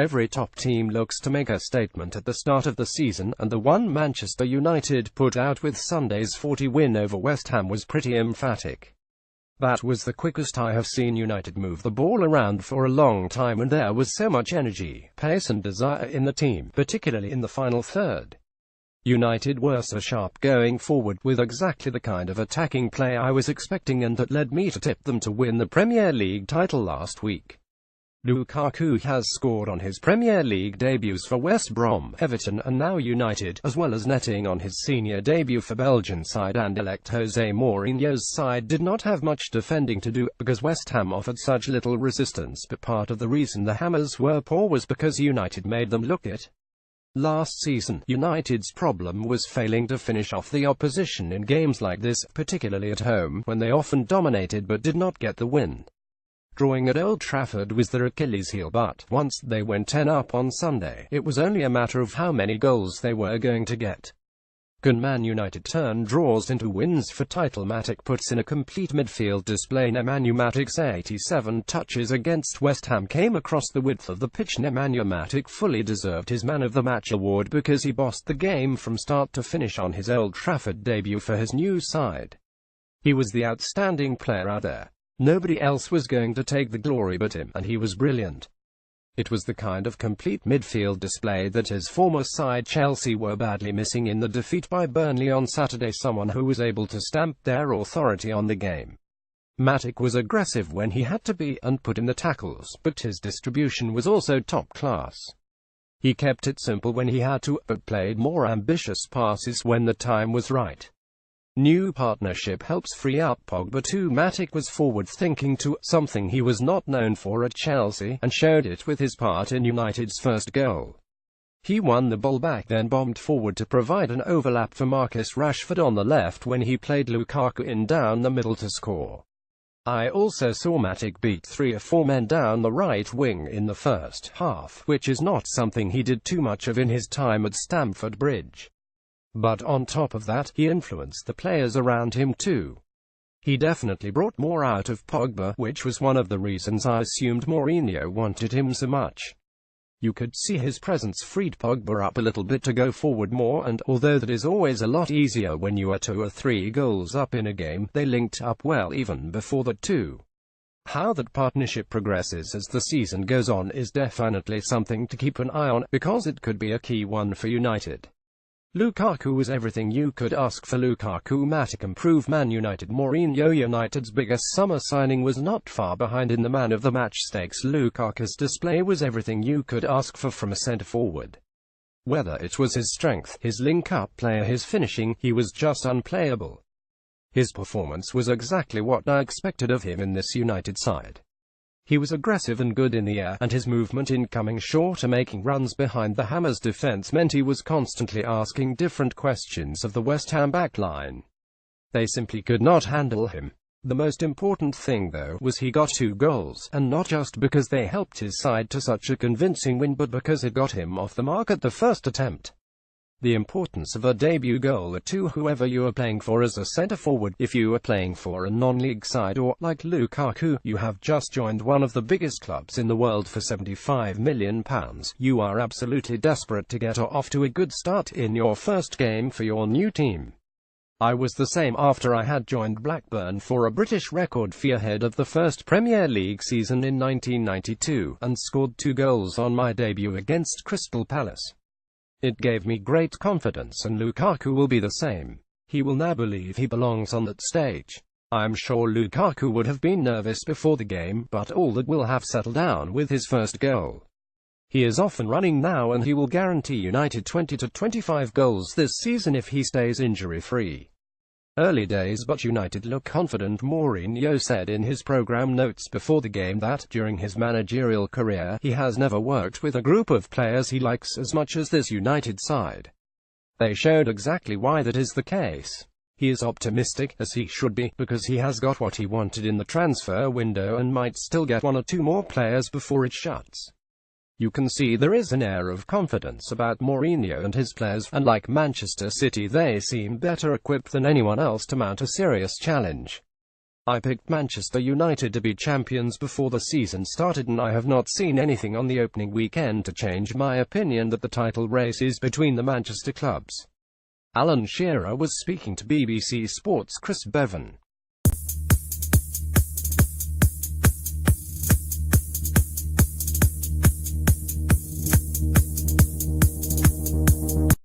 Every top team looks to make a statement at the start of the season, and the one Manchester United put out with Sunday's 40 win over West Ham was pretty emphatic. That was the quickest I have seen United move the ball around for a long time, and there was so much energy, pace and desire in the team, particularly in the final third. United were so sharp going forward, with exactly the kind of attacking play I was expecting, and that led me to tip them to win the Premier League title last week. Lukaku has scored on his Premier League debuts for West Brom, Everton and now United, as well as netting on his senior debut for Belgian side and elect Jose Mourinho's side did not have much defending to do, because West Ham offered such little resistance, but part of the reason the Hammers were poor was because United made them look it. Last season, United's problem was failing to finish off the opposition in games like this, particularly at home, when they often dominated but did not get the win. Drawing at Old Trafford was their Achilles heel, but once they went 10 up on Sunday, it was only a matter of how many goals they were going to get. Can Man United turn draws into wins for title? Matic puts in a complete midfield display. Nemanja Matic's 87 touches against West Ham came across the width of the pitch. Nemanja Matic fully deserved his Man of the Match award because he bossed the game from start to finish on his Old Trafford debut for his new side. He was the outstanding player out there. Nobody else was going to take the glory but him, and he was brilliant. It was the kind of complete midfield display that his former side Chelsea were badly missing in the defeat by Burnley on Saturday, someone who was able to stamp their authority on the game. Matic was aggressive when he had to be, and put in the tackles, but his distribution was also top class. He kept it simple when he had to, but played more ambitious passes when the time was right. New partnership helps free up Pogba too. Matic was forward-thinking too, something he was not known for at Chelsea, and showed it with his part in United's first goal. He won the ball back, then bombed forward to provide an overlap for Marcus Rashford on the left when he played Lukaku in down the middle to score. I also saw Matic beat 3 or 4 men down the right wing in the first half, which is not something he did too much of in his time at Stamford Bridge. But on top of that, he influenced the players around him too. He definitely brought more out of Pogba, which was one of the reasons I assumed Mourinho wanted him so much. You could see his presence freed Pogba up a little bit to go forward more, and, although that is always a lot easier when you are 2 or 3 goals up in a game, they linked up well even before that too. How that partnership progresses as the season goes on is definitely something to keep an eye on, because it could be a key one for United. Lukaku was everything you could ask for. Lukaku Matic improved Man United. Mourinho United's biggest summer signing was not far behind in the Man of the Match stakes. Lukaku's display was everything you could ask for from a centre-forward. Whether it was his strength, his link-up play or his finishing, he was just unplayable. His performance was exactly what I expected of him in this United side. He was aggressive and good in the air, and his movement in coming short or making runs behind the Hammers' defense meant he was constantly asking different questions of the West Ham backline. They simply could not handle him. The most important thing though was he got 2 goals, and not just because they helped his side to such a convincing win, but because it got him off the mark at the first attempt. The importance of a debut goal to whoever you are playing for as a centre-forward. If you are playing for a non-league side or, like Lukaku, you have just joined one of the biggest clubs in the world for £75 million, you are absolutely desperate to get off to a good start in your first game for your new team. I was the same after I had joined Blackburn for a British record fee ahead of the first Premier League season in 1992, and scored 2 goals on my debut against Crystal Palace. It gave me great confidence, and Lukaku will be the same. He will now believe he belongs on that stage. I'm sure Lukaku would have been nervous before the game, but all that will have settled down with his first goal. He is off and running now, and he will guarantee United 20 to 25 goals this season if he stays injury-free. Early days, but United look confident. Mourinho said in his program notes before the game that, during his managerial career, he has never worked with a group of players he likes as much as this United side. They showed exactly why that is the case. He is optimistic, as he should be, because he has got what he wanted in the transfer window and might still get 1 or 2 more players before it shuts. You can see there is an air of confidence about Mourinho and his players, and like Manchester City, they seem better equipped than anyone else to mount a serious challenge. I picked Manchester United to be champions before the season started, and I have not seen anything on the opening weekend to change my opinion that the title race is between the Manchester clubs." Alan Shearer was speaking to BBC Sports' Chris Bevan.